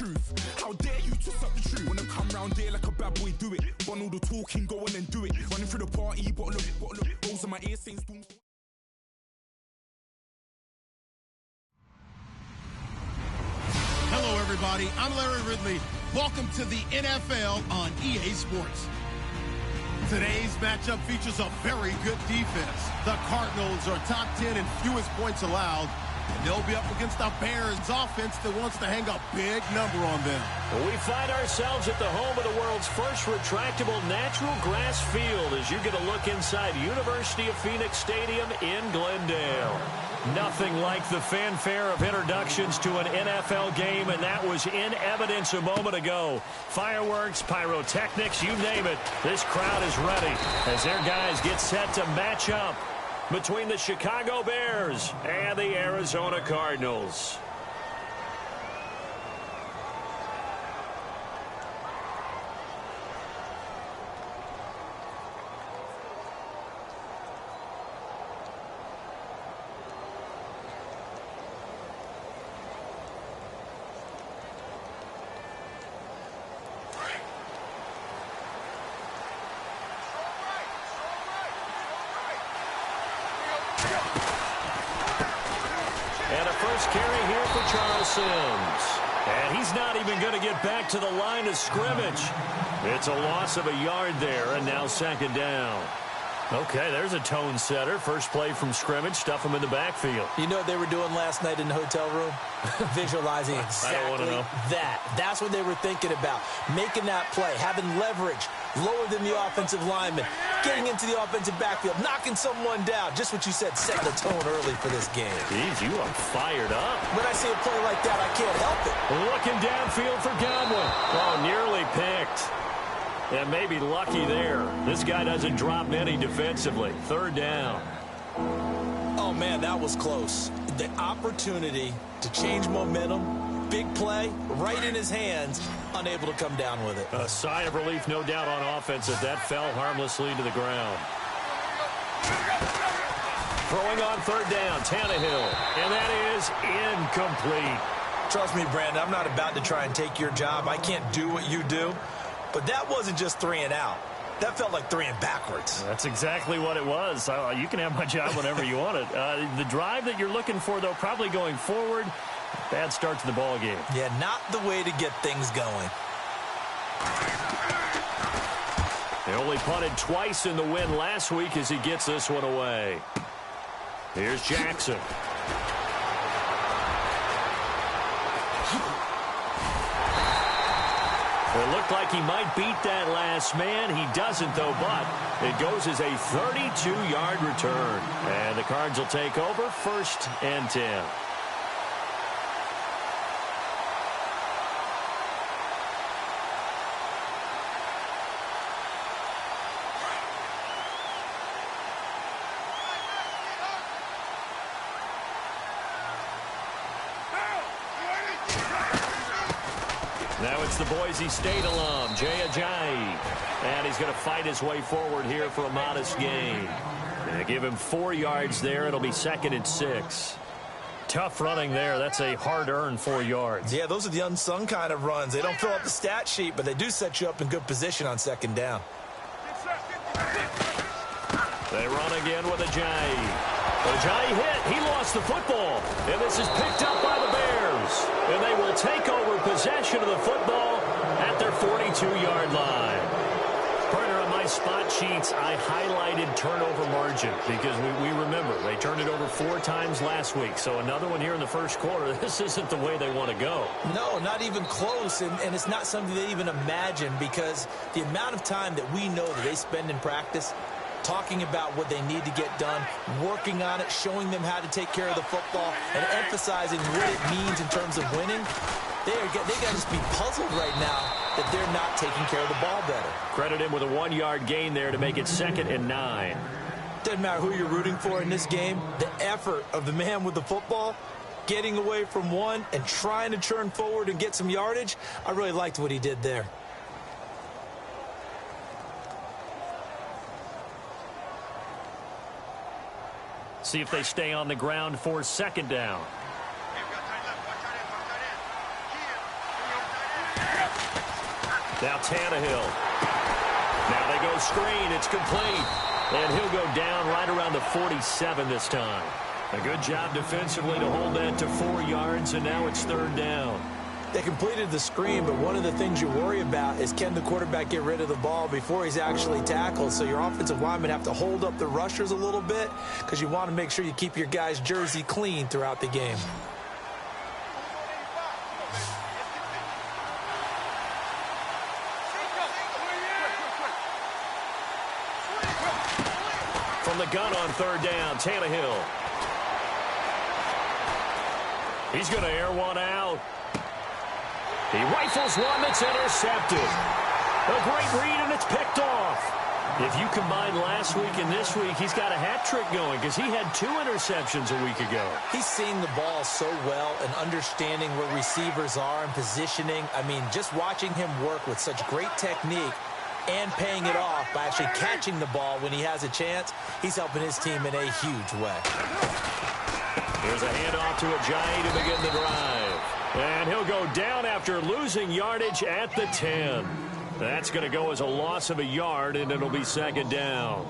truth. How dare you twist up the truth? Wanna come round there like a bad boy, do it. Want all the talking, go on and do it. Running through the party, bottle up, rolls in my ear, saying storms. Hello, everybody. I'm Larry Ridley. Welcome to the NFL on EA Sports. Today's matchup features a very good defense. The Cardinals are top 10 in fewest points allowed, and they'll be up against the Bears offense that wants to hang a big number on them. We find ourselves at the home of the world's first retractable natural grass field as you get a look inside University of Phoenix Stadium in Glendale. Nothing like the fanfare of introductions to an NFL game, and that was in evidence a moment ago. Fireworks, pyrotechnics, you name it. This crowd is ready as their guys get set to match up between the Chicago Bears and the Arizona Cardinals. And a first carry here for Charles Sims. And he's not even going to get back to the line of scrimmage. It's a loss of a yard there, and now second down. Okay, there's a tone setter. First play from scrimmage, stuff him in the backfield. You know what they were doing last night in the hotel room? Visualizing exactly that. That's what they were thinking about. Making that play, having leverage, lower than the offensive lineman, getting into the offensive backfield, knocking someone down. Just what you said, setting the tone early for this game. Jeez, you are fired up. When I see a play like that, I can't help it. Looking downfield for Godwin. Oh, nearly picked. And maybe lucky there. This guy doesn't drop many defensively. Third down. Oh, man, that was close. The opportunity to change momentum, big play, right in his hands, unable to come down with it. A sigh of relief, no doubt, on offense as that fell harmlessly to the ground. Throwing on third down, Tannehill. And that is incomplete. Trust me, Brandon, I'm not about to try and take your job. I can't do what you do. But that wasn't just 3 and out. That felt like 3 and backwards. That's exactly what it was. You can have my job whenever you want it. The drive that you're looking for, though, probably going forward. Bad start to the ball game. Yeah, not the way to get things going. They only punted twice in the win last week as he gets this one away. Here's Jackson. It looked like he might beat that last man. He doesn't, though, but it goes as a 32-yard return. And the Cards will take over, 1st and 10. Now it's the Boise State alum, Jay Ajayi. And he's going to fight his way forward here for a modest gain. And give him 4 yards there. It'll be 2nd and 6. Tough running there. That's a hard-earned 4 yards. Yeah, those are the unsung kind of runs. They don't fill up the stat sheet, but they do set you up in good position on 2nd down. They run again with Ajayi. Ajayi hit. He lost the football. And this is picked up by the Bears. And they will take over possession of the football at their 42-yard line. Partner, on my spot sheets, I highlighted turnover margin because we remember they turned it over 4 times last week. So another one here in the first quarter. This isn't the way they want to go. No, not even close. And it's not something they even imagine because the amount of time that we know that they spend in practice talking about what they need to get done, working on it, showing them how to take care of the football, and emphasizing what it means in terms of winning. They got to just be puzzled right now that they're not taking care of the ball better. Credit him with a 1-yard gain there to make it 2nd and 9. Doesn't matter who you're rooting for in this game. The effort of the man with the football, getting away from one and trying to turn forward and get some yardage, I really liked what he did there. See if they stay on the ground for 2nd down. Now Tannehill. Now they go screen. It's complete. And he'll go down right around the 47 this time. A good job defensively to hold that to 4 yards, and now it's 3rd down. They completed the screen, but one of the things you worry about is can the quarterback get rid of the ball before he's actually tackled. So your offensive linemen have to hold up the rushers a little bit because you want to make sure you keep your guy's jersey clean throughout the game. From the gun on 3rd down, Tannehill. He's going to air one out. He rifles one that's intercepted. A great read, and it's picked off. If you combine last week and this week, he's got a hat trick going because he had 2 interceptions a week ago. He's seeing the ball so well and understanding where receivers are and positioning. I mean, just watching him work with such great technique and paying it off by actually catching the ball when he has a chance, he's helping his team in a huge way. Here's a handoff to Ajayi to begin the drive. And he'll go down after losing yardage at the 10. That's going to go as a loss of a yard, and it'll be 2nd down.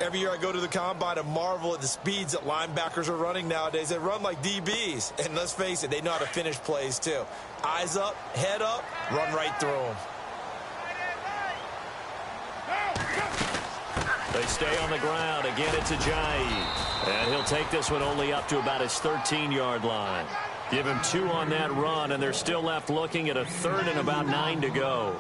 Every year I go to the combine and marvel at the speeds that linebackers are running nowadays. They run like DBs. And let's face it, they know how to finish plays too. Eyes up, head up, run right through them. They stay on the ground. Again, it's Ajayi. And he'll take this one only up to about his 13-yard line. Give him 2 on that run, and they're still left looking at a 3rd and about 9 to go.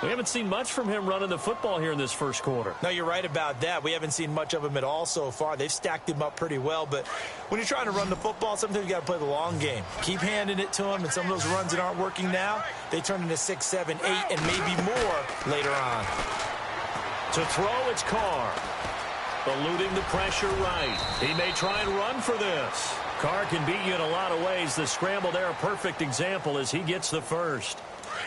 We haven't seen much from him running the football here in this first quarter. No, you're right about that. We haven't seen much of him at all so far. They've stacked him up pretty well, but when you're trying to run the football, sometimes you got to play the long game. Keep handing it to him, and some of those runs that aren't working now, they turn into 6, 7, 8, and maybe more later on. To throw, it's Carr. Eluding the pressure right. He may try and run for this. Carr can beat you in a lot of ways. The scramble there, a perfect example as he gets the first.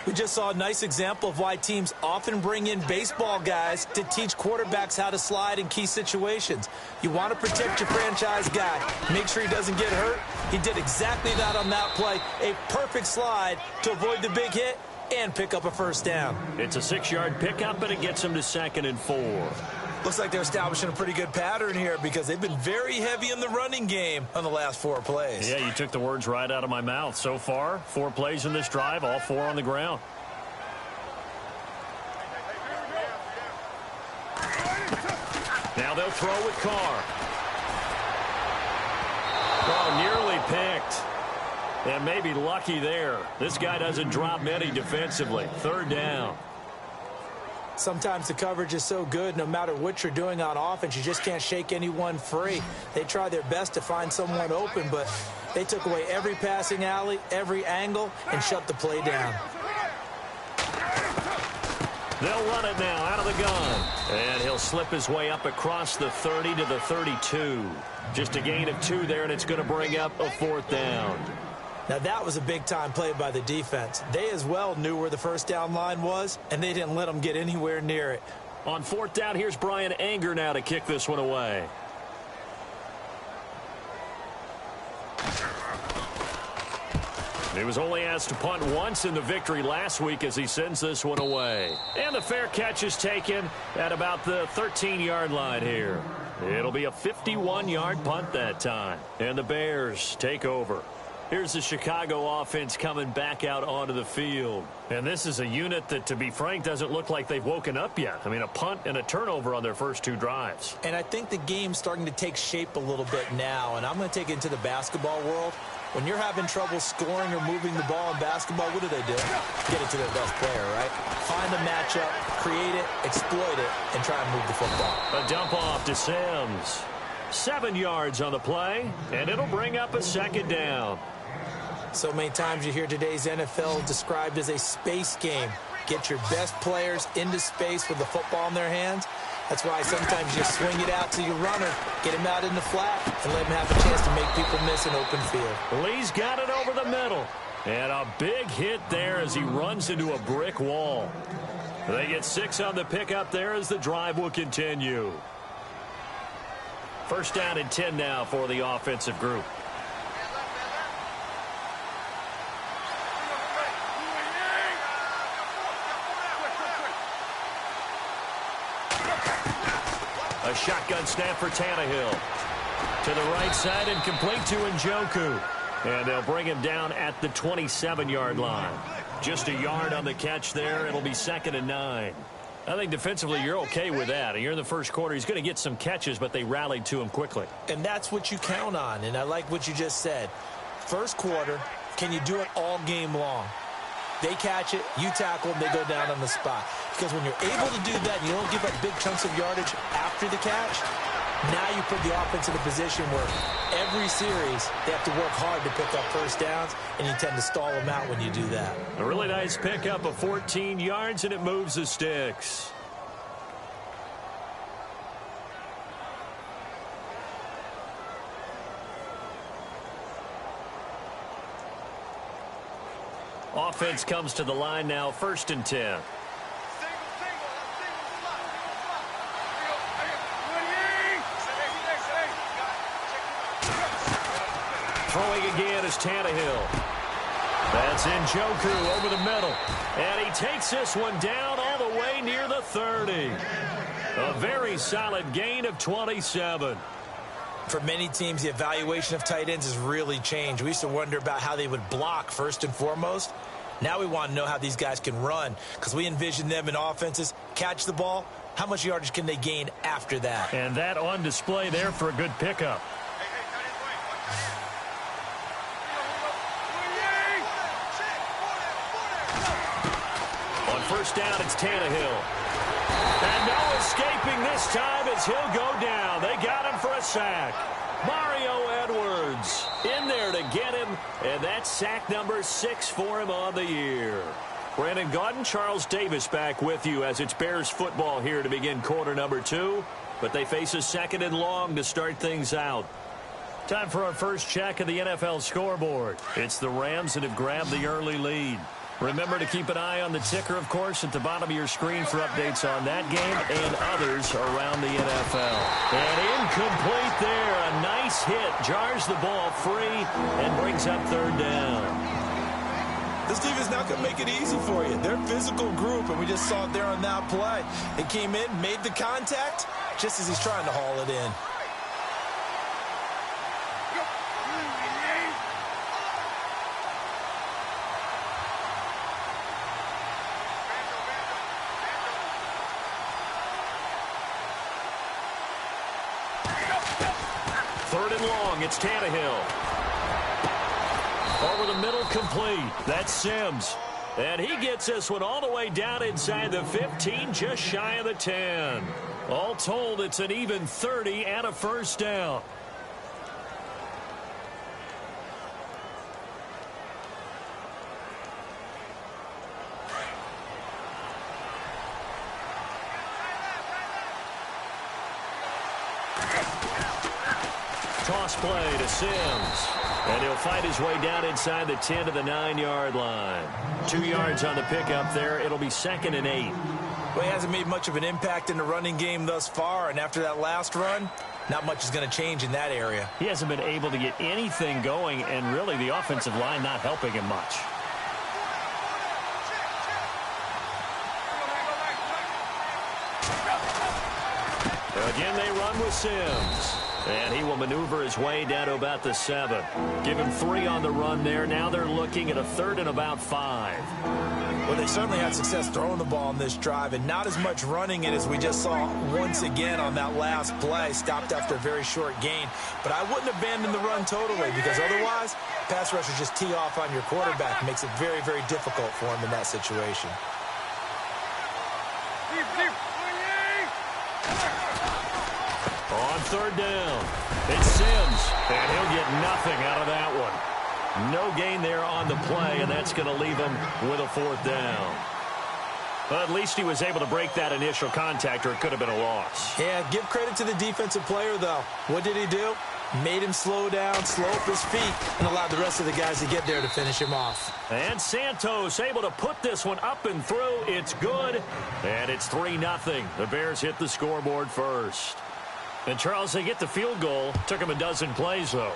We just saw a nice example of why teams often bring in baseball guys to teach quarterbacks how to slide in key situations. You want to protect your franchise guy. Make sure he doesn't get hurt. He did exactly that on that play. A perfect slide to avoid the big hit and pick up a 1st down. It's a 6-yard pickup, and it gets him to 2nd and 4. Looks like they're establishing a pretty good pattern here because they've been very heavy in the running game on the last 4 plays. Yeah, you took the words right out of my mouth. So far, 4 plays in this drive, all 4 on the ground. Now they'll throw with Carr. Oh, nearly picked. And maybe lucky there. This guy doesn't drop many defensively. 3rd down. Sometimes the coverage is so good, no matter what you're doing on offense, you just can't shake anyone free. They try their best to find someone open, but they took away every passing alley, every angle, and shut the play down. They'll run it now out of the gun. And he'll slip his way up across the 30 to the 32. Just a gain of 2 there, and it's going to bring up a 4th down. Now, that was a big-time play by the defense. They as well knew where the 1st down line was, and they didn't let them get anywhere near it. On 4th down, here's Brian Anger now to kick this one away. He was only asked to punt once in the victory last week as he sends this one away. And the fair catch is taken at about the 13-yard line here. It'll be a 51-yard punt that time. And the Bears take over. Here's the Chicago offense coming back out onto the field. And this is a unit that, to be frank, doesn't look like they've woken up yet. I mean, a punt and a turnover on their first 2 drives. And I think the game's starting to take shape a little bit now. And I'm going to take it into the basketball world. When you're having trouble scoring or moving the ball in basketball, what do? Get it to their best player, right? Find a matchup, create it, exploit it, and try and move the football. A dump off to Sims. 7 yards on the play, and it'll bring up a 2nd down. So many times you hear today's NFL described as a space game. Get your best players into space with the football in their hands. That's why sometimes you swing it out to your runner, get him out in the flat, and let him have a chance to make people miss an open field. Lee's got it over the middle. And a big hit there as he runs into a brick wall. They get 6 on the pickup there as the drive will continue. 1st down and 10 now for the offensive group. A shotgun snap for Tannehill. To the right side and complete to Njoku. And they'll bring him down at the 27-yard line. Just a yard on the catch there. It'll be 2nd and 9. I think defensively you're okay with that. And you're in the first quarter. He's going to get some catches, but they rallied to him quickly. And that's what you count on. And I like what you just said. First quarter, can you do it all game long? They catch it, you tackle them, they go down on the spot. Because when you're able to do that and you don't give up big chunks of yardage after the catch, now you put the offense in a position where every series they have to work hard to pick up first downs, and you tend to stall them out when you do that. A really nice pickup of 14 yards, and it moves the sticks. Offense comes to the line now, 1st and 10. Throwing again is Tannehill. That's Njoku over the middle. And he takes this one down all the way near the 30. A very solid gain of 27. For many teams, the evaluation of tight ends has really changed. We used to wonder about how they would block first and foremost. Now we want to know how these guys can run, because we envision them in offenses catch the ball. How much yardage can they gain after that? And that on display there for a good pickup. On first down, it's Tannehill. And no escaping this time as he'll go down. They got him for a sack. Mario Edwards in there to get him, and that's sack number 6 for him on the year. Brandon Gaudin, Charles Davis back with you as it's Bears football here to begin quarter number 2. But they face a 2nd and long to start things out. Time for our first check of the NFL scoreboard. It's the Rams that have grabbed the early lead. Remember to keep an eye on the ticker, of course, at the bottom of your screen for updates on that game and others around the NFL. And incomplete there. A nice hit. Jars the ball free and brings up 3rd down. This defense not going to make it easy for you. They're a physical group, and we just saw it there on that play. It came in, made the contact, just as he's trying to haul it in. It's Tannehill. Over the middle, complete. That's Sims. And he gets this one all the way down inside the 15, just shy of the 10. All told, it's an even 30 and a first down. Toss play to Sims. And he'll fight his way down inside the 10 to the 9-yard line. 2 yards on the pickup there. It'll be 2nd and 8. Well, he hasn't made much of an impact in the running game thus far. And after that last run, not much is going to change in that area. He hasn't been able to get anything going, and really the offensive line not helping him much. Again, they run with Sims. And he will maneuver his way down to about the 7. Give him 3 on the run there. Now they're looking at a 3rd and about 5. Well, they certainly had success throwing the ball on this drive, and not as much running it as we just saw once again on that last play. Stopped after a very short gain. But I wouldn't abandon the run totally, because otherwise, pass rushers just tee off on your quarterback. It makes it very, very difficult for him in that situation. On 3rd down, it's Sims, and he'll get nothing out of that one. No gain there on the play, and that's going to leave him with a 4th down. But at least he was able to break that initial contact, or it could have been a loss. Yeah, give credit to the defensive player, though. What did he do? Made him slow down, slow up his feet, and allowed the rest of the guys to get there to finish him off. And Santos able to put this one up and through. It's good, and it's 3-0. The Bears hit the scoreboard first. And, Charles, they get the field goal. Took him a dozen plays, though.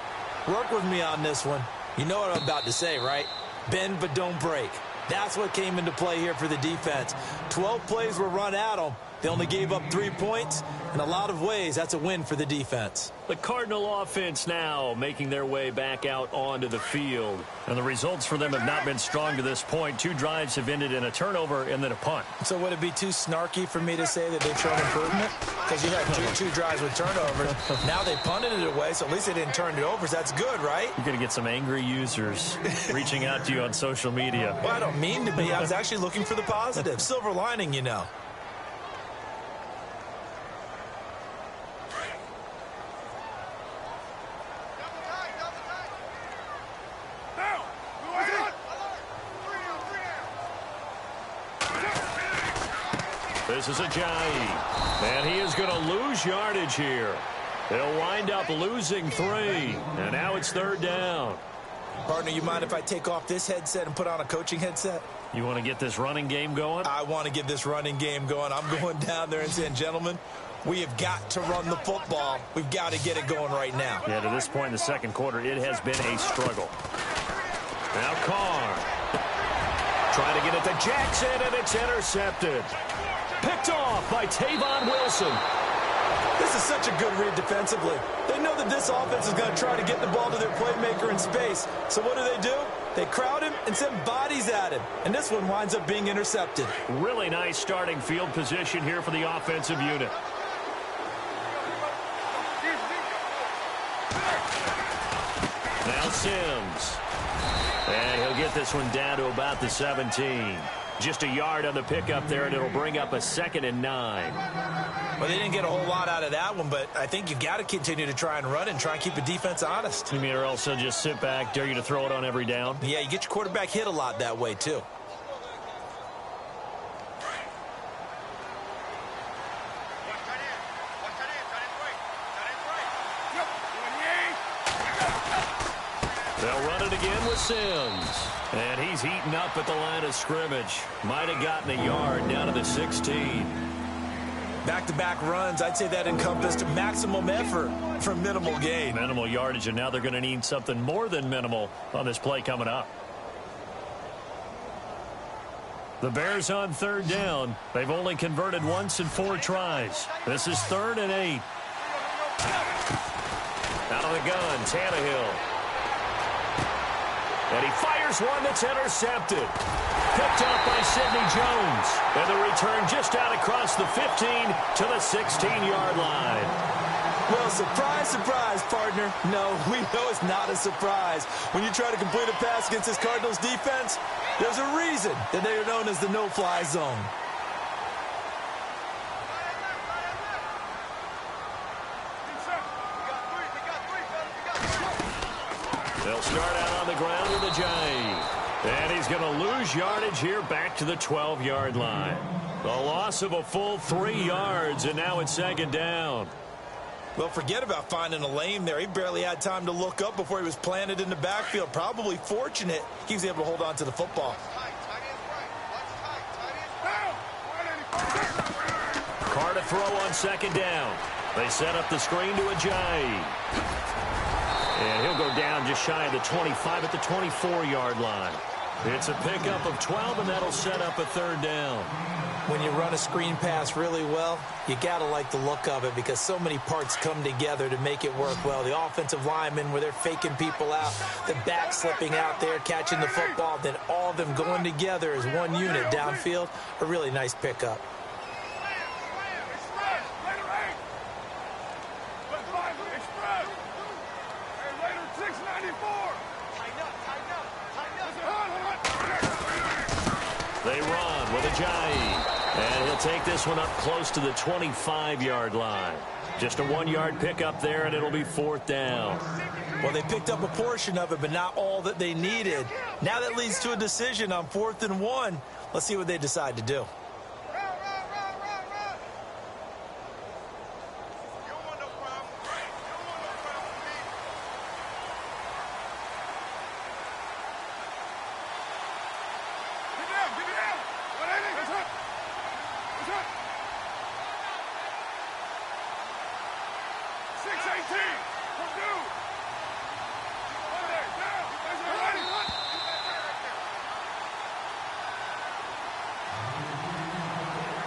Work with me on this one. You know what I'm about to say, right? Bend but don't break. That's what came into play here for the defense. 12 plays were run at them. They only gave up 3 points. In a lot of ways, that's a win for the defense. The Cardinal offense now making their way back out onto the field. And the results for them have not been strong to this point. 2 drives have ended in a turnover and then a punt. So would it be too snarky for me to say that they've shown improvement? Because you had two drives with turnovers. Now they punted it away, so at least they didn't turn it over. So that's good, right? You're going to get some angry users reaching out to you on social media. Well, I don't mean to be. I was actually looking for the positive. Silver lining, you know. This is Ajayi, and he is going to lose yardage here. He'll wind up losing 3, and now it's 3rd down. Partner, you mind if I take off this headset and put on a coaching headset? You want to get this running game going? I want to get this running game going. I'm going down there and saying, gentlemen, we have got to run the football. We've got to get it going right now. Yeah, to this point in the second quarter, it has been a struggle. Now Carr trying to get it to Jackson, and it's intercepted. Picked off by Tavon Wilson. This is such a good read defensively. They know that this offense is going to try to get the ball to their playmaker in space. So what do? They crowd him and send bodies at him. And this one winds up being intercepted. Really nice starting field position here for the offensive unit. Now Sims. And he'll get this one down to about the 17. Just a yard on the pickup there, and it'll bring up a 2nd and 9. Well, they didn't get a whole lot out of that one, but I think you've got to continue to try and run and try and keep the defense honest. You mean, or else they'll just sit back, dare you to throw it on every down? Yeah, you get your quarterback hit a lot that way, too. They'll run it again with Sims. And he's heating up at the line of scrimmage. Might have gotten a yard down to the 16. Back-to-back runs, I'd say that encompassed maximum effort for minimal gain. Minimal yardage, and now they're going to need something more than minimal on this play coming up. The Bears on 3rd down. They've only converted once in 4 tries. This is 3rd and 8. Out of the gun, Tannehill. And he fires one that's intercepted. Picked up by Sidney Jones. And the return just out across the 15 to the 16-yard line. Well, surprise, surprise, partner. No, we know it's not a surprise. When you try to complete a pass against this Cardinals defense, there's a reason that they are known as the no-fly zone. They'll start out on the ground with Ajayi. And he's going to lose yardage here back to the 12-yard line. The loss of a full 3 yards, and now it's 2nd down. Well, forget about finding a lane there. He barely had time to look up before he was planted in the backfield. Probably fortunate he was able to hold on to the football. Carr to throw on 2nd down. They set up the screen to Ajayi. And he'll go down just shy of the 25 at the 24-yard line. It's a pickup of 12, and that'll set up a 3rd down. When you run a screen pass really well, you got to like the look of it because so many parts come together to make it work well. The offensive linemen, where they're faking people out, the back slipping out there, catching the football, then all of them going together as one unit downfield, a really nice pickup. They run with Ajayi. And he'll take this one up close to the 25-yard line. Just a 1-yard pickup there, and it'll be 4th down. Well, they picked up a portion of it, but not all that they needed. Now that leads to a decision on 4th and 1. Let's see what they decide to do.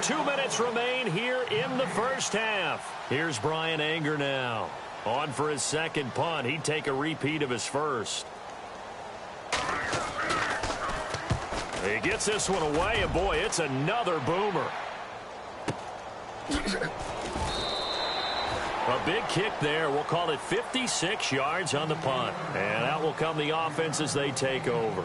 2 minutes remain here in the first half. Here's Brian Anger now. On for his second punt. He'd take a repeat of his first. He gets this one away, and boy, it's another boomer. A big kick there. We'll call it 56 yards on the punt. And out will come the offense as they take over.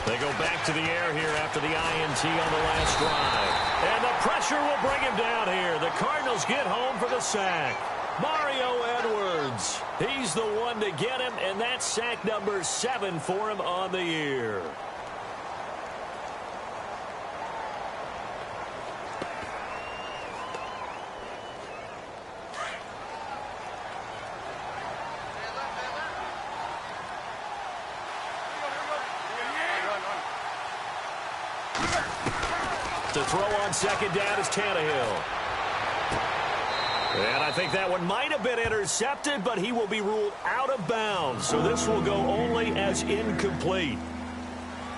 They go back to the air here after the INT on the last drive. And the pressure will bring him down here. The Cardinals get home for the sack. Mario Edwards. He's the one to get him, and that's sack number 7 for him on the year. To throw on second down is Tannehill. And I think that one might have been intercepted, but he will be ruled out of bounds. So this will go only as incomplete.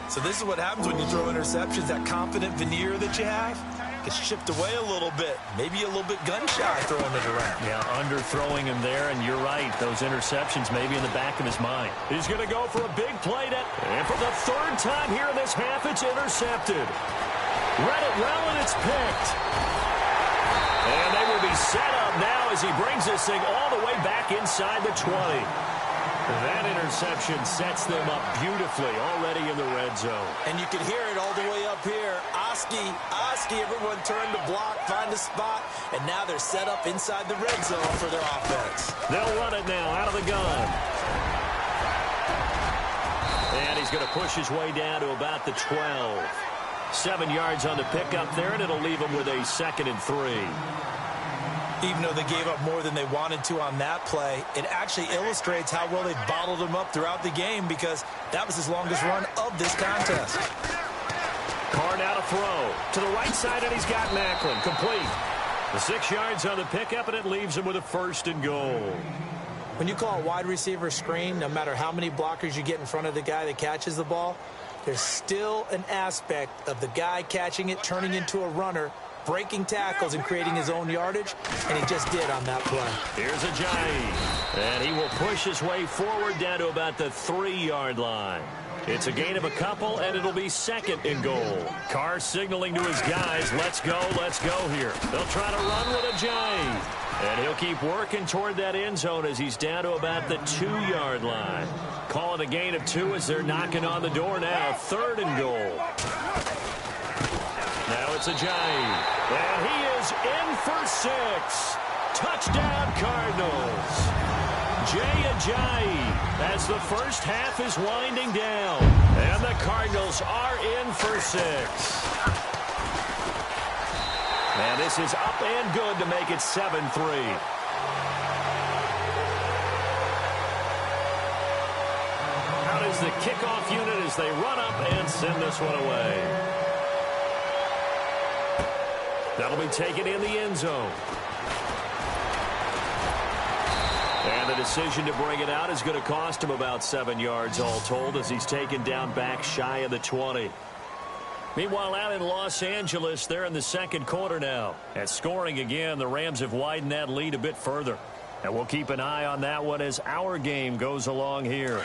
So this is what happens when you throw interceptions. That confident veneer that you have gets chipped away a little bit. Maybe a little bit gun-shy throwing it around. Yeah, underthrowing him there, and you're right. Those interceptions may be in the back of his mind. He's going to go for a big play. And for the third time here in this half, it's intercepted. Read it well, and it's picked. And they will be set up now as he brings this thing all the way back inside the 20. That interception sets them up beautifully already in the red zone. And you can hear it all the way up here. Oski, everyone turned to block, find a spot, and now they're set up inside the red zone for their offense. They'll run it now out of the gun. And he's going to push his way down to about the 12. 7 yards on the pickup there, and it'll leave him with a 2nd and 3. Even though they gave up more than they wanted to on that play, it actually illustrates how well they bottled him up throughout the game, because that was his longest run of this contest. Carr now to throw. To the right side, and he's got Macklin. Complete. The 6 yards on the pickup, and it leaves him with a 1st and goal. When you call a wide receiver screen, no matter how many blockers you get in front of the guy that catches the ball, there's still an aspect of the guy catching it, turning into a runner, breaking tackles and creating his own yardage, and he just did on that play. Here's Ajayi, and he will push his way forward down to about the 3-yard line. It's a gain of a couple, and it'll be 2nd and goal. Carr signaling to his guys, let's go here. They'll try to run with Ajayi, and he'll keep working toward that end zone as he's down to about the 2-yard line. Call it a gain of 2 as they're knocking on the door now. 3rd and goal. Now it's Ajayi, and he is in for 6. Touchdown, Cardinals. Jay Ajayi as the first half is winding down, and the Cardinals are in for 6. And this is up and good to make it 7-3. Out is the kickoff unit as they run up and send this one away. That'll be taken in the end zone. And the decision to bring it out is going to cost him about 7 yards all told as he's taken down back shy of the 20. Meanwhile, out in Los Angeles, they're in the second quarter now. At scoring again, the Rams have widened that lead a bit further. And we'll keep an eye on that one as our game goes along here.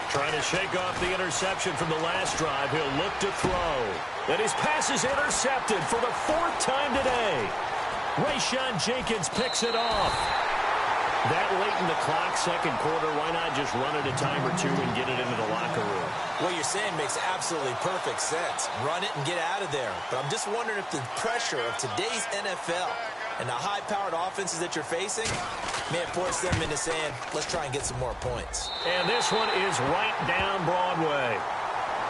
Trying to shake off the interception from the last drive. He'll look to throw. And his pass is intercepted for the 4th time today. Rayshon Jenkins picks it off. That late in the clock, second quarter, why not just run it a time or two and get it into the locker room? What you're saying makes absolutely perfect sense. Run it and get out of there. But I'm just wondering if the pressure of today's NFL and the high-powered offenses that you're facing may have forced them into saying, let's try and get some more points. And this one is right down Broadway.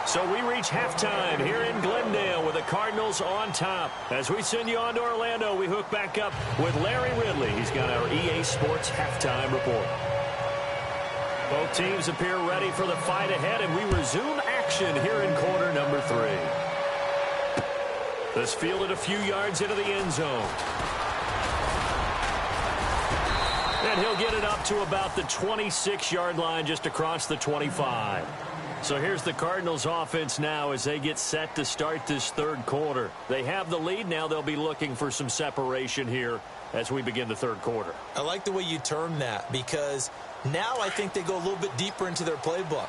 So we reach halftime here in Glendale with the Cardinals on top. As we send you on to Orlando, we hook back up with Larry Ridley. He's got our EA Sports halftime report. Both teams appear ready for the fight ahead, and we resume action here in quarter number 3. This fielded a few yards into the end zone. And he'll get it up to about the 26-yard line just across the 25. So here's the Cardinals offense now as they get set to start this third quarter. They have the lead. Now they'll be looking for some separation here as we begin the third quarter. I like the way you term that because now I think they go a little bit deeper into their playbook.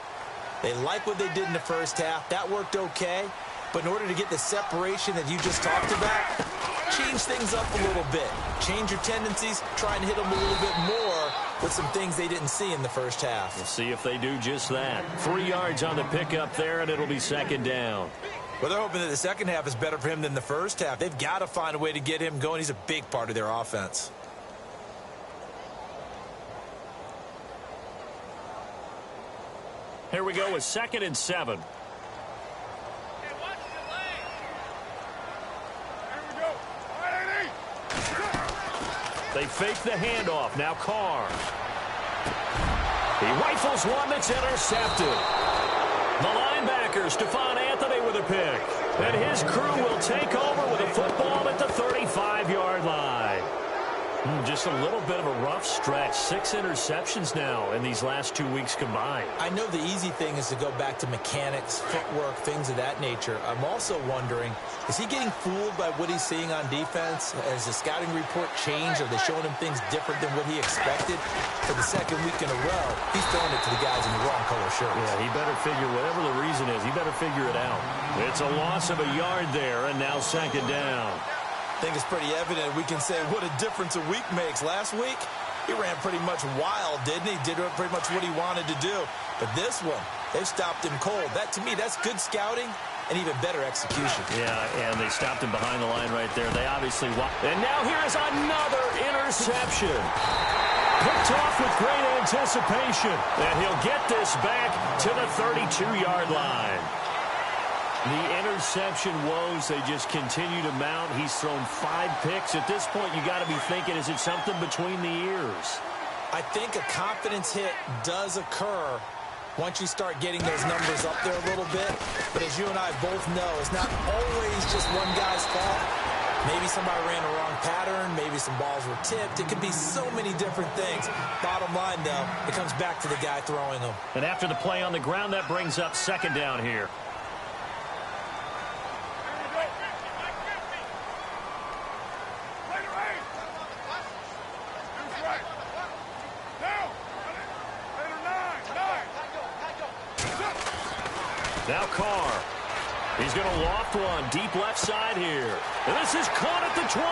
They like what they did in the first half. That worked okay. But in order to get the separation that you just talked about, change things up a little bit. Change your tendencies. Try and hit them a little bit more with some things they didn't see in the first half. We'll see if they do just that. 3 yards on the pickup there, and it'll be second down. Well, they're hoping that the second half is better for him than the first half. They've got to find a way to get him going. He's a big part of their offense. Here we go with 2nd and 7. They fake the handoff. Now Carr. He rifles one that's intercepted. The linebacker, Stephon Anthony, with a pick. And his crew will take over with a football at the 35-yard line. Just a little bit of a rough stretch. 6 interceptions now in these last 2 weeks combined. I know the easy thing is to go back to mechanics, footwork, things of that nature. I'm also wondering, is he getting fooled by what he's seeing on defense? Has the scouting report changed? Are they showing him things different than what he expected? For the second week in a row, he's throwing it to the guys in the wrong color shirts. Yeah, he better figure, whatever the reason is, he better figure it out. It's a loss of a yard there, and now second down. I think it's pretty evident. We can say what a difference a week makes. Last week, he ran pretty much wild, didn't he? Did pretty much what he wanted to do. But this one, they've stopped him cold. That, to me, that's good scouting and even better execution. Yeah, and they stopped him behind the line right there. They obviously walked. And now here's another interception. Picked off with great anticipation. And he'll get this back to the 32-yard line. The interception woes, they just continue to mount. He's thrown 5 picks. At this point, you got to be thinking, is it something between the ears? I think a confidence hit does occur once you start getting those numbers up there a little bit. But as you and I both know, it's not always just one guy's fault. Maybe somebody ran a wrong pattern. Maybe some balls were tipped. It could be so many different things. Bottom line, though, it comes back to the guy throwing them. And after the play on the ground, that brings up second down here. Now Carr. He's going to loft one deep left side here. And this is caught at the 20.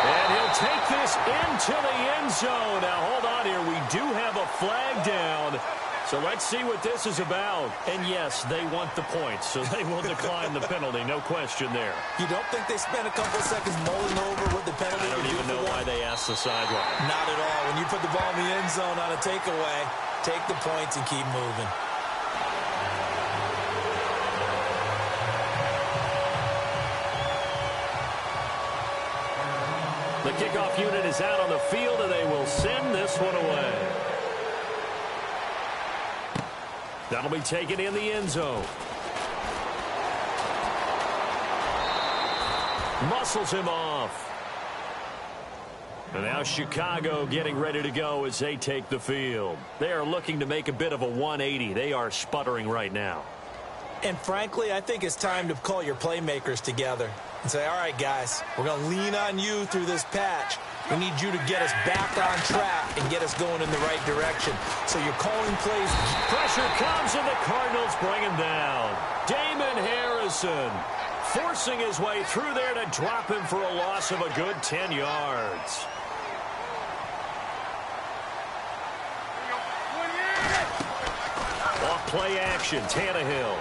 And he'll take this into the end zone. Now, hold on here. We do have a flag down. So let's see what this is about. And, yes, they want the points, so they will decline the penalty. No question there. You don't think they spent a couple of seconds mulling over what the penalty I don't even know why they asked the sideline. Not at all. When you put the ball in the end zone on a takeaway, take the points and keep moving. The kickoff unit is out on the field, and they will send this one away. That'll be taken in the end zone. Muscles him off. And now Chicago getting ready to go as they take the field. They are looking to make a bit of a 180. They are sputtering right now. And frankly, I think it's time to call your playmakers together and say, all right, guys, we're going to lean on you through this patch. We need you to get us back on track and get us going in the right direction. So you're calling plays. Pressure comes, and the Cardinals bring him down. Damon Harrison forcing his way through there to drop him for a loss of a good 10 yards. Off play action, Tannehill.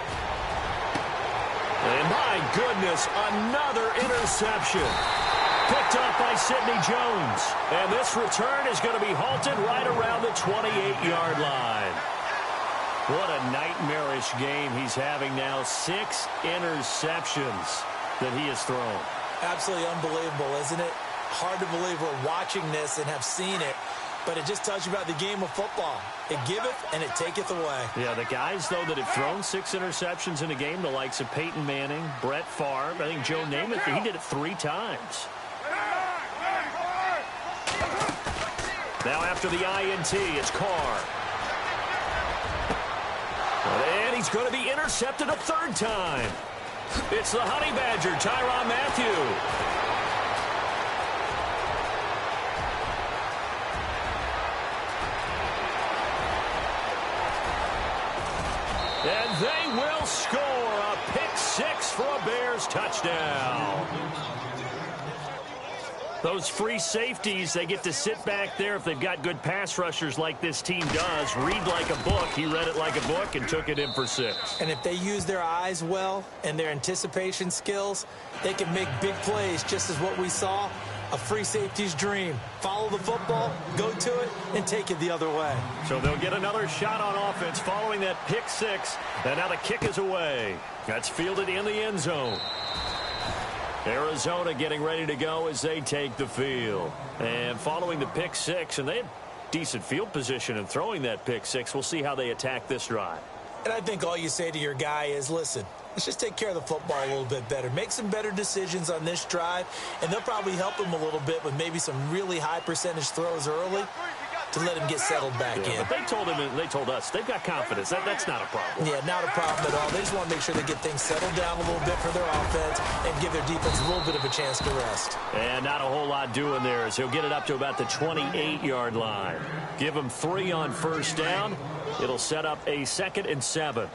And my goodness, another interception. Picked up by Sidney Jones. And this return is going to be halted right around the 28-yard line. What a nightmarish game he's having now. 6 interceptions that he has thrown. Absolutely unbelievable, isn't it? Hard to believe we're watching this and have seen it, but it just tells you about the game of football. It giveth and it taketh away. Yeah, the guys, though, that have thrown 6 interceptions in a game, the likes of Peyton Manning, Brett Favre, I think Joe Namath, he did it 3 times. Now after the INT, it's Carr. And he's going to be intercepted a 3rd time. It's the Honey Badger, Tyrann Mathieu. And they will score a pick 6 for a Bears touchdown. Those free safeties, they get to sit back there if they've got good pass rushers like this team does. Read like a book. He read it like a book and took it in for 6. And if they use their eyes well and their anticipation skills, they can make big plays, just as what we saw. A free safety's dream. Follow the football, go to it, and take it the other way. So they'll get another shot on offense following that pick 6. And now the kick is away. That's fielded in the end zone. Arizona getting ready to go as they take the field. And following the pick 6, and they had decent field position in throwing that pick 6. We'll see how they attack this drive. And I think all you say to your guy is, listen, let's just take care of the football a little bit better. Make some better decisions on this drive, and they'll probably help him a little bit with maybe some really high percentage throws early to let him get settled back in. But they told him, and they told us, they've got confidence. That's not a problem. Yeah, not a problem at all. They just want to make sure they get things settled down a little bit for their offense and give their defense a little bit of a chance to rest. And not a whole lot doing there as he'll get it up to about the 28-yard line. Give him 3 on 1st down. It'll set up a 2nd and 7.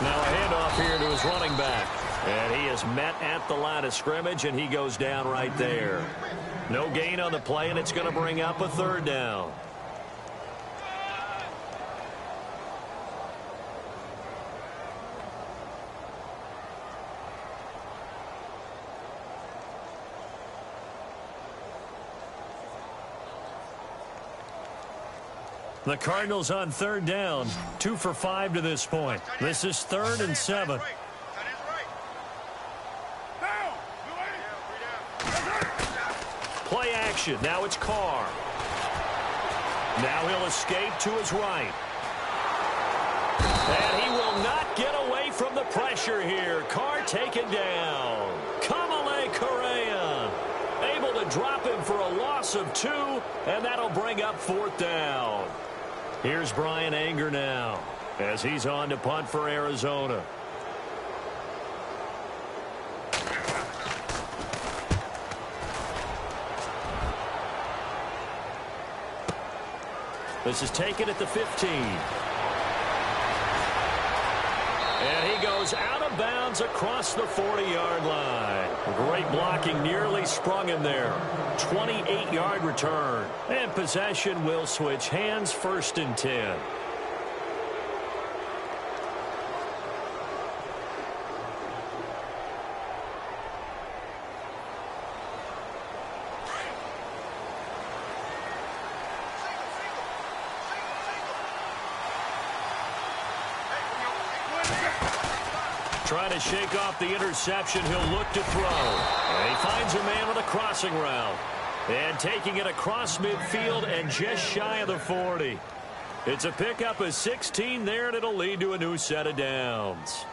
Now a handoff here to his running back. And he is met at the line of scrimmage, and he goes down right there. No gain on the play, and it's going to bring up a 3rd down. The Cardinals on 3rd down. 2 for 5 to this point. This is 3rd and 7. Play action. Now it's Carr. Now he'll escape to his right. And he will not get away from the pressure here. Carr taken down. Kamale Correa able to drop him for a loss of 2, and that'll bring up 4th down. Here's Brian Anger now as he's on to punt for Arizona. This is taken at the 15. And he goes out of bounds across the 40-yard line. Great blocking, nearly sprung him there. 28-yard return. And possession will switch hands, 1st and 10. Trying to shake off the interception. He'll look to throw. And he finds a man with a crossing route. And taking it across midfield and just shy of the 40. It's a pickup of 16 there, and it'll lead to a new set of downs.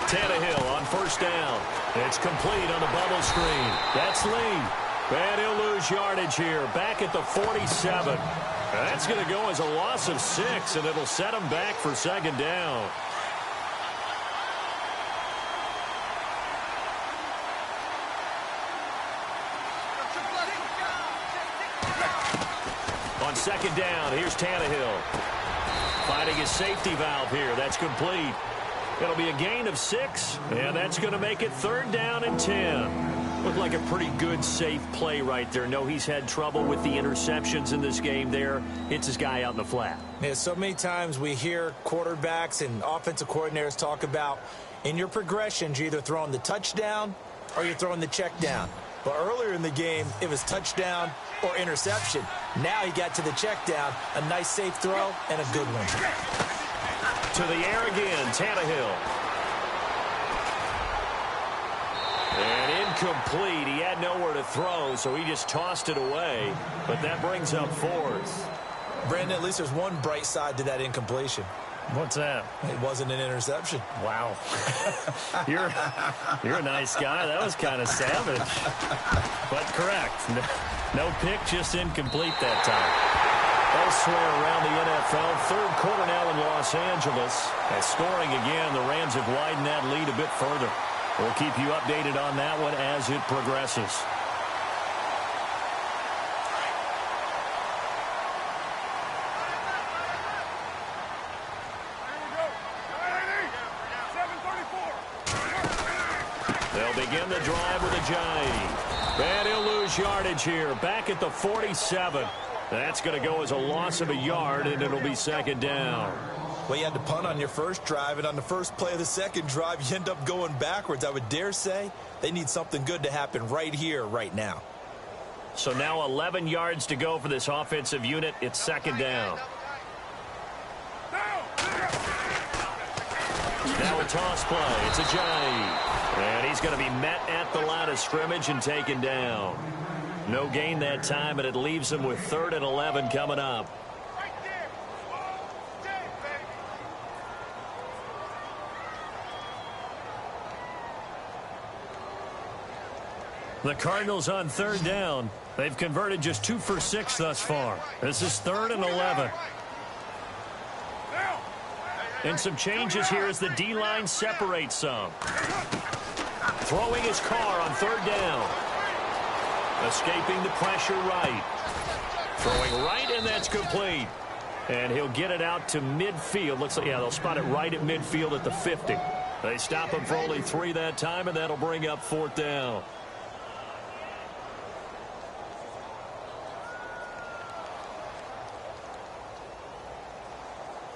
Tannehill on 1st down. It's complete on the bubble screen. That's Lee. And he'll lose yardage here. Back at the 47. That's going to go as a loss of 6, and it'll set him back for 2nd down. On 2nd down, here's Tannehill. Finding his safety valve here. That's complete. It'll be a gain of 6, and that's going to make it 3rd down and 10. Looked like a pretty good, safe play right there. No, he's had trouble with the interceptions in this game there. Hits his guy out in the flat. Yeah, so many times we hear quarterbacks and offensive coordinators talk about in your progressions, you're either throwing the touchdown or you're throwing the check down. But earlier in the game, it was touchdown or interception. Now he got to the check down, a nice safe throw, and a good one. To the air again, Tannehill. And incomplete. He had nowhere to throw, so he just tossed it away. But that brings up fourth. Brandon, at least there's one bright side to that incompletion. What's that? It wasn't an interception. Wow. You're a nice guy. That was kind of savage. But correct. No pick, just incomplete that time. Elsewhere around the NFL, third quarter now in Los Angeles. And scoring again, the Rams have widened that lead a bit further. We'll keep you updated on that one as it progresses. They'll begin the drive with a jive. And he'll lose yardage here. Back at the 47. That's going to go as a loss of a yard, and it'll be second down. Well, you had to punt on your first drive, and on the first play of the second drive, you end up going backwards. I would dare say they need something good to happen right here, right now. So now 11 yards to go for this offensive unit. It's second down. Now a toss play. It's a jive. And he's going to be met at the line of scrimmage and taken down. No gain that time, and it leaves him with 3rd and 11 coming up. The Cardinals on 3rd down. They've converted just 2 for 6 thus far. This is 3rd and 11. And some changes here as the D-line separates some. Throwing his car on 3rd down. Escaping the pressure right. Throwing right, and that's complete. And he'll get it out to midfield. Looks like, yeah, they'll spot it right at midfield at the 50. They stop him for only 3 that time, and that'll bring up 4th down.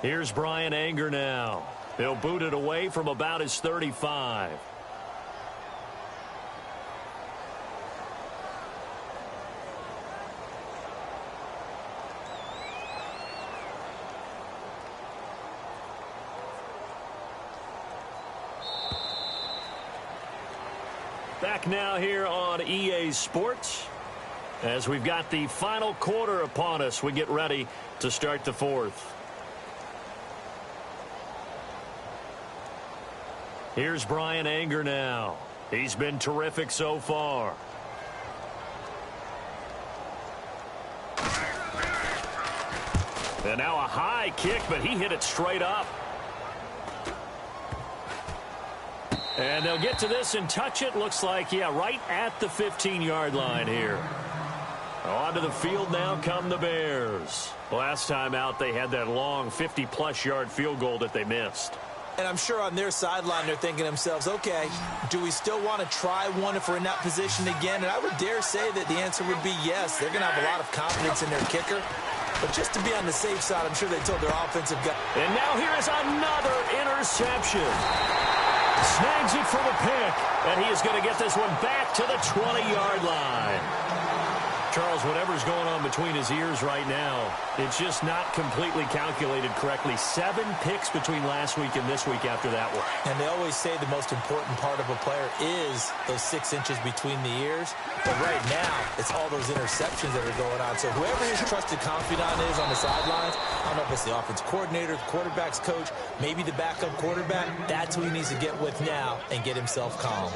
Here's Brian Anger now. He'll boot it away from about his 35. Back now here on EA Sports. As we've got the final quarter upon us, we get ready to start the 4th. Here's Brian Anger now. He's been terrific so far. And now a high kick, but he hit it straight up. And they'll get to this and touch it. Looks like, yeah, right at the 15-yard line here. Onto the field now come the Bears. Last time out, they had that long 50-plus yard field goal that they missed. And I'm sure on their sideline they're thinking to themselves, okay, do we still want to try one if we're in that position again? And I would dare say that the answer would be yes. They're going to have a lot of confidence in their kicker. But just to be on the safe side, I'm sure they told their offensive guy. And now here is another interception. Snags it for the pick, and he is going to get this one back to the 20-yard line. Charles, whatever's going on between his ears right now, it's just not completely calculated correctly. 7 picks between last week and this week after that one. And they always say the most important part of a player is those 6 inches between the ears. But right now, it's all those interceptions that are going on. So whoever his trusted confidant is on the sidelines, I don't know if it's the offense coordinator, the quarterback's coach, maybe the backup quarterback, that's who he needs to get with now and get himself calm.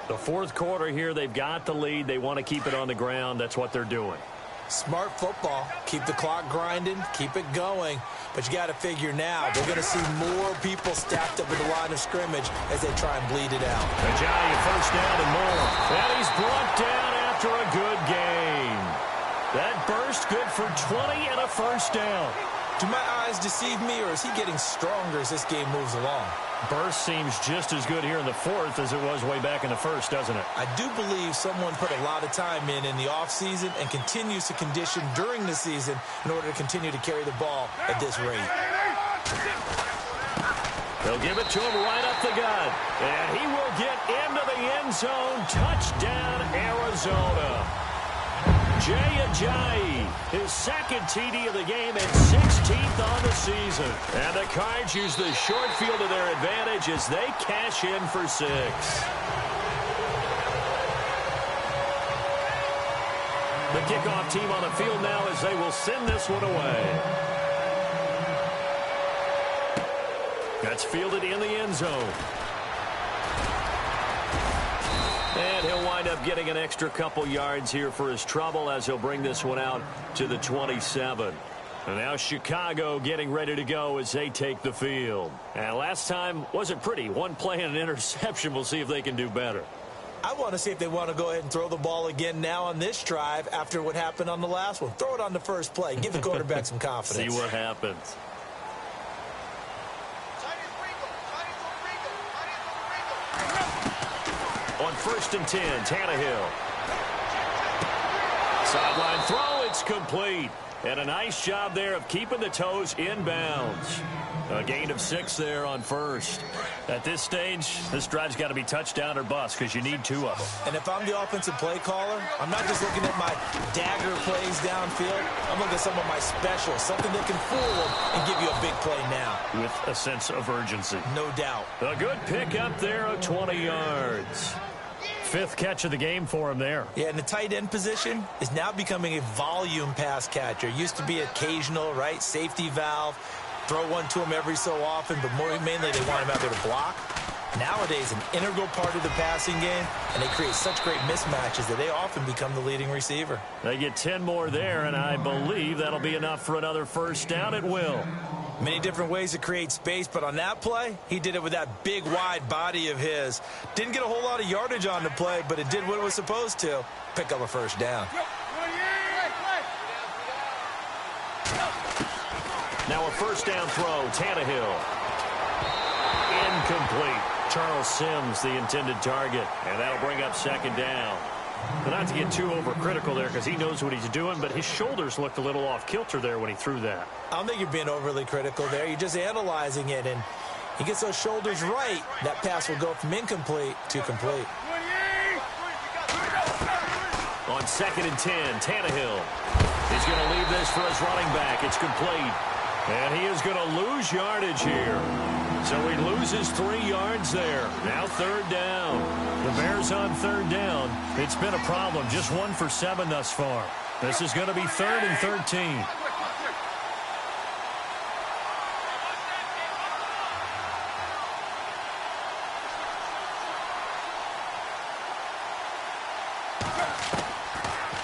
The 4th quarter here, they've got the lead. They want to keep it on the ground. That's what they're doing. Smart football. Keep the clock grinding. Keep it going. But you got to figure now, they're going to see more people stacked up at the line of scrimmage as they try and bleed it out. Ajayi, first down and more. And he's brought down after a good game. That burst good for 20 and a first down. Do my eyes deceive me, or is he getting stronger as this game moves along? Burst seems just as good here in the fourth as it was way back in the first, doesn't it? I do believe someone put a lot of time in the offseason and continues to condition during the season in order to continue to carry the ball at this rate. They'll give it to him right up the gut. And he will get into the end zone. Touchdown, Arizona. Jay Ajayi, his second TD of the game and 16th on the season. And the Cards use the short field to their advantage as they cash in for 6. The kickoff team on the field now as they will send this one away. That's fielded in the end zone. And he'll wind up getting an extra couple yards here for his trouble as he'll bring this one out to the 27. And now Chicago getting ready to go as they take the field. And last time wasn't pretty. One play and an interception. We'll see if they can do better. I want to see if they want to go ahead and throw the ball again now on this drive after what happened on the last one. Throw it on the first play. Give the quarterback some confidence. See what happens. On 1st and 10, Tannehill. Sideline throw, it's complete. And a nice job there of keeping the toes inbounds. A gain of 6 there on first. At this stage, this drive's got to be touchdown or bust because you need 2 of them. And if I'm the offensive play caller, I'm not just looking at my dagger plays downfield. I'm looking at some of my specials, something that can fool them and give you a big play now. With a sense of urgency. No doubt. A good pick up there of 20 yards. 5th catch of the game for him there. Yeah, and the tight end position is now becoming a volume pass catcher. Used to be occasional, right? Safety valve. Throw one to him every so often, but mainly they want him out there to block. Nowadays, an integral part of the passing game, and they create such great mismatches that they often become the leading receiver. They get 10 more there, and I believe that'll be enough for another first down at will. Many different ways to create space, but on that play, he did it with that big, wide body of his. Didn't get a whole lot of yardage on the play, but it did what it was supposed to. Pick up a first down. Now a first down throw, Tannehill. Incomplete. Charles Sims, the intended target, and that'll bring up 2nd down. But not to get too overcritical there because he knows what he's doing, but his shoulders looked a little off kilter there when he threw that. I don't think you're being overly critical there. You're just analyzing it, and he gets those shoulders right. That pass will go from incomplete to complete. On 2nd and 10, Tannehill. He's going to leave this for his running back. It's complete. And he is going to lose yardage here. So he loses 3 yards there. Now 3rd down. The Bears on 3rd down. It's been a problem. Just 1 for 7 thus far. This is going to be 3rd and 13.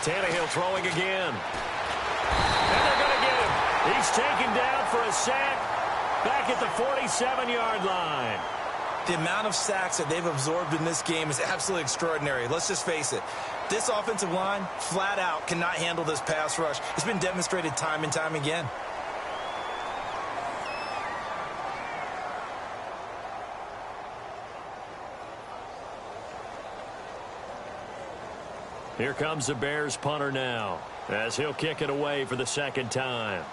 Tannehill throwing again. And they're going to get him. He's taken down for a sack back at the 47-yard line. The amount of sacks that they've absorbed in this game is absolutely extraordinary. Let's just face it. This offensive line, flat out, cannot handle this pass rush. It's been demonstrated time and time again. Here comes the Bears punter now as he'll kick it away for the 2nd time.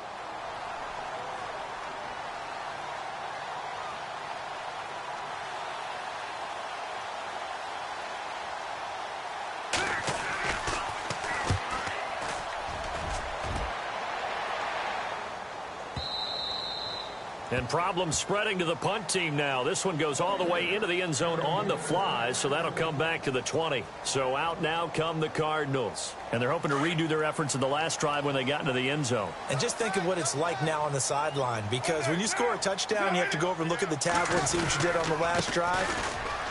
And problems spreading to the punt team now. This one goes all the way into the end zone on the fly, so that'll come back to the 20. So out now come the Cardinals. And they're hoping to redo their efforts in the last drive when they got into the end zone. And just think of what it's like now on the sideline, because when you score a touchdown, you have to go over and look at the tablet and see what you did on the last drive.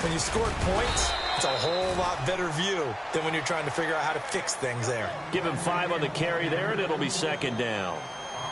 When you scored points, it's a whole lot better view than when you're trying to figure out how to fix things there. Give him 5 on the carry there, and it'll be 2nd down.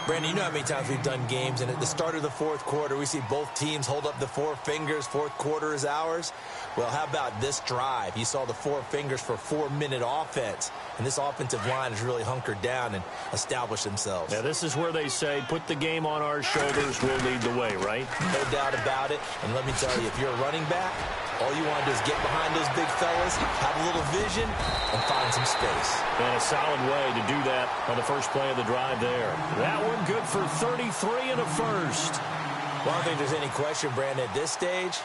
Brandon, you know how many times we've done games, and at the start of the fourth quarter, we see both teams hold up the four fingers, fourth quarter is ours. Well, how about this drive? You saw the four fingers for 4-minute offense, and this offensive line has really hunkered down and established themselves. Yeah, this is where they say, put the game on our shoulders, we'll lead the way, right? No doubt about it, and let me tell you, if you're a running back, all you want to do is get behind those big fellas, have a little vision, and find some space. And a solid way to do that on the first play of the drive there. That one good for 33 and a first. Well, I don't think there's any question, Brandon, at this stage,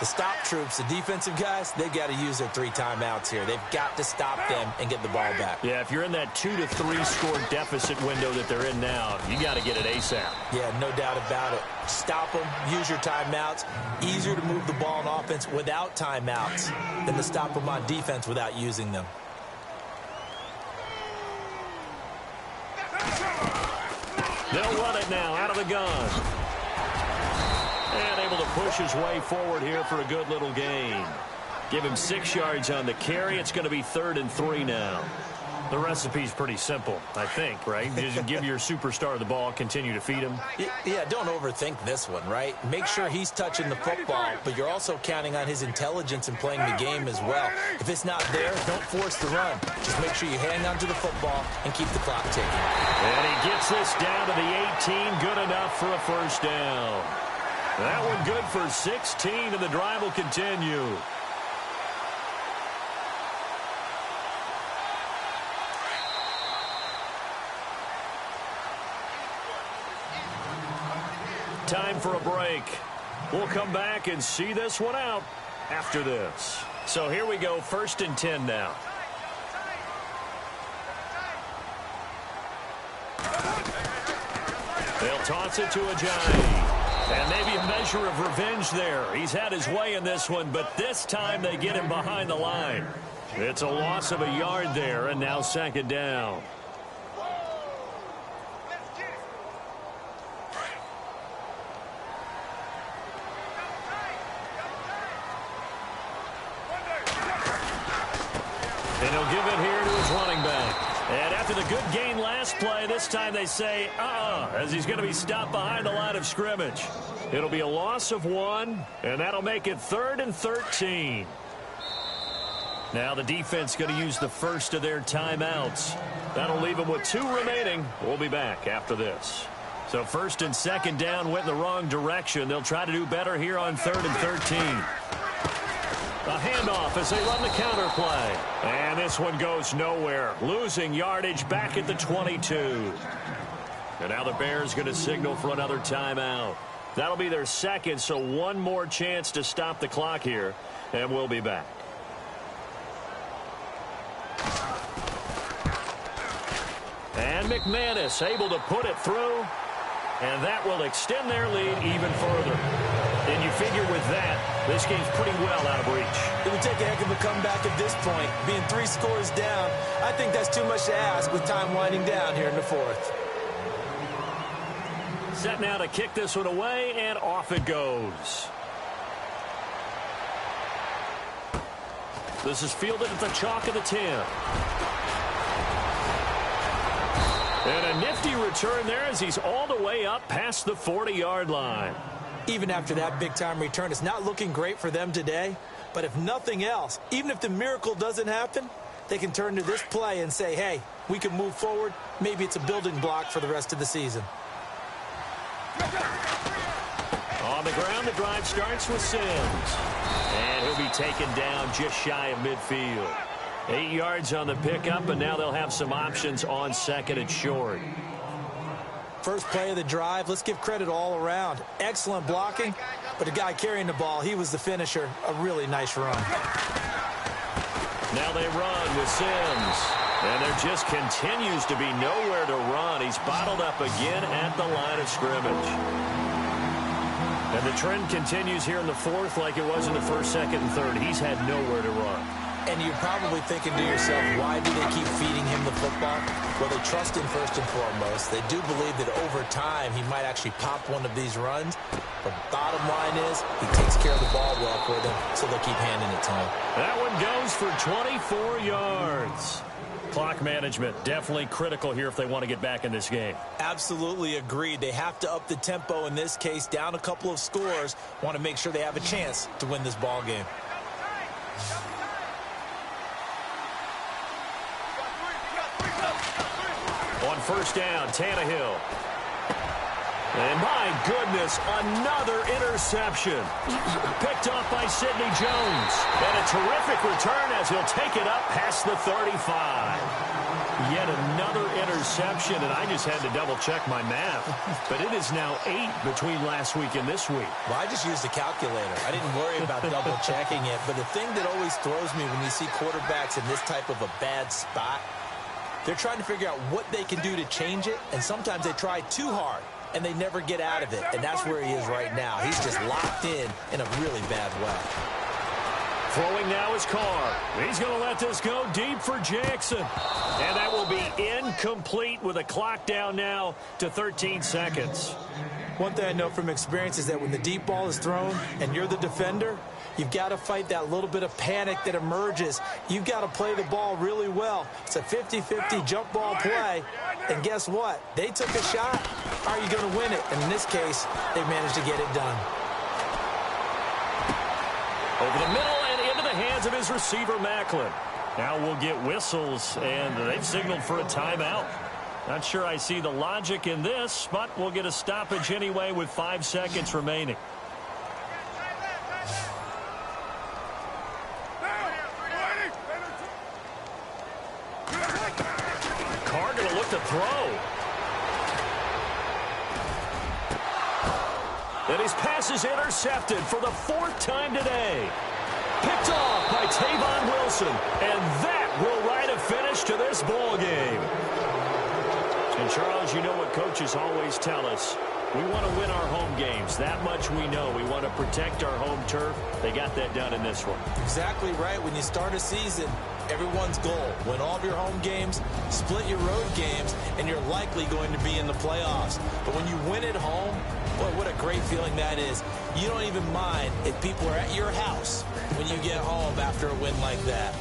the stop troops, the defensive guys, they've got to use their 3 timeouts here. They've got to stop them and get the ball back. Yeah, if you're in that 2 to 3 score deficit window that they're in now, you got to get it ASAP. Yeah, no doubt about it. Stop them, use your timeouts. Easier to move the ball on offense without timeouts than to stop them on defense without using them. They'll run it now out of the gun. And able to push his way forward here for a good little gain. Give him 6 yards on the carry. It's going to be 3rd and 3 now. The recipe's pretty simple, I think, right? You just give your superstar the ball, continue to feed him. Yeah, don't overthink this one, right? Make sure he's touching the football, but you're also counting on his intelligence in playing the game as well. If it's not there, don't force the run. Just make sure you hang on to the football and keep the clock ticking. And he gets this down to the 18, good enough for a first down. That one good for 16, and the drive will continue. Time for a break. We'll come back and see this one out after this. So here we go, 1st and 10 now. They'll toss it to Ajayi. And maybe a measure of revenge there. He's had his way in this one, but this time they get him behind the line. It's a loss of a yard there, and now 2nd down. And he'll give it here to his running back. And after the good gain last play, this time they say, as he's going to be stopped behind the line of scrimmage. It'll be a loss of 1, and that'll make it 3rd and 13. Now the defense going to use the first of their timeouts. That'll leave them with 2 remaining. We'll be back after this. So 1st and 2nd down went in the wrong direction. They'll try to do better here on 3rd and 13. A handoff as they run the counter play. And this one goes nowhere. Losing yardage back at the 22. And now the Bears going to signal for another timeout. That'll be their 2nd, so 1 more chance to stop the clock here. And we'll be back. And McManus able to put it through. And that will extend their lead even further. And you figure with that, this game's pretty well out of reach. It would take a heck of a comeback at this point. Being 3 scores down, I think that's too much to ask with time winding down here in the 4th. Set now to kick this one away, and off it goes. This is fielded at the chalk of the 10. And a nifty return there as he's all the way up past the 40-yard line. Even after that big-time return, it's not looking great for them today. But if nothing else, even if the miracle doesn't happen, they can turn to this play and say, hey, we can move forward. Maybe it's a building block for the rest of the season. On the ground, the drive starts with Sims. And he'll be taken down just shy of midfield. 8 yards on the pickup, and now they'll have some options on 2nd and short. First play of the drive, let's give credit all around. Excellent blocking, but the guy carrying the ball, he was the finisher. A really nice run. Now they run with Sims. And there just continues to be nowhere to run. He's bottled up again at the line of scrimmage. And the trend continues here in the 4th like it was in the 1st, 2nd, and 3rd. He's had nowhere to run. And you're probably thinking to yourself, why do they keep feeding him the football? Well, they trust him first and foremost. They do believe that over time he might actually pop one of these runs. But bottom line is he takes care of the ball well for them, so they'll keep handing it to him. That one goes for 24 yards. Clock management definitely critical here if they want to get back in this game. Absolutely agreed. They have to up the tempo in this case, down a couple of scores. Want to make sure they have a chance to win this ball game. On first down, Tannehill. And my goodness, another interception. Picked off by Sidney Jones. And a terrific return as he'll take it up past the 35. Yet another interception, and I just had to double-check my math. But it is now 8 between last week and this week. Well, I just used a calculator. I didn't worry about double-checking it. But the thing that always throws me when you see quarterbacks in this type of a bad spot, they're trying to figure out what they can do to change it, and sometimes they try too hard, and they never get out of it. And that's where he is right now. He's just locked in a really bad way. Throwing now is Carr. He's going to let this go deep for Jackson. And that will be incomplete with a clock down now to 13 seconds. One thing I know from experience is that when the deep ball is thrown and you're the defender, you've got to fight that little bit of panic that emerges. You've got to play the ball really well. It's a 50-50 jump ball play. And guess what? They took a shot. How are you going to win it? And in this case, they managed to get it done. Over the middle and into the hands of his receiver, Macklin. Now we'll get whistles, and they've signaled for a timeout. Not sure I see the logic in this, but we'll get a stoppage anyway with 5 seconds remaining. Carr going to look to throw. And his pass is intercepted for the 4th time today. Picked off by Tavon Wilson. And that will write a finish to this ball game. And, Charles, you know what coaches always tell us. We want to win our home games. That much we know. We want to protect our home turf. They got that done in this one. Exactly right. When you start a season, everyone's goal, win all of your home games, split your road games, and you're likely going to be in the playoffs. But when you win at home, boy, what a great feeling that is. You don't even mind if people are at your house when you get home after a win like that.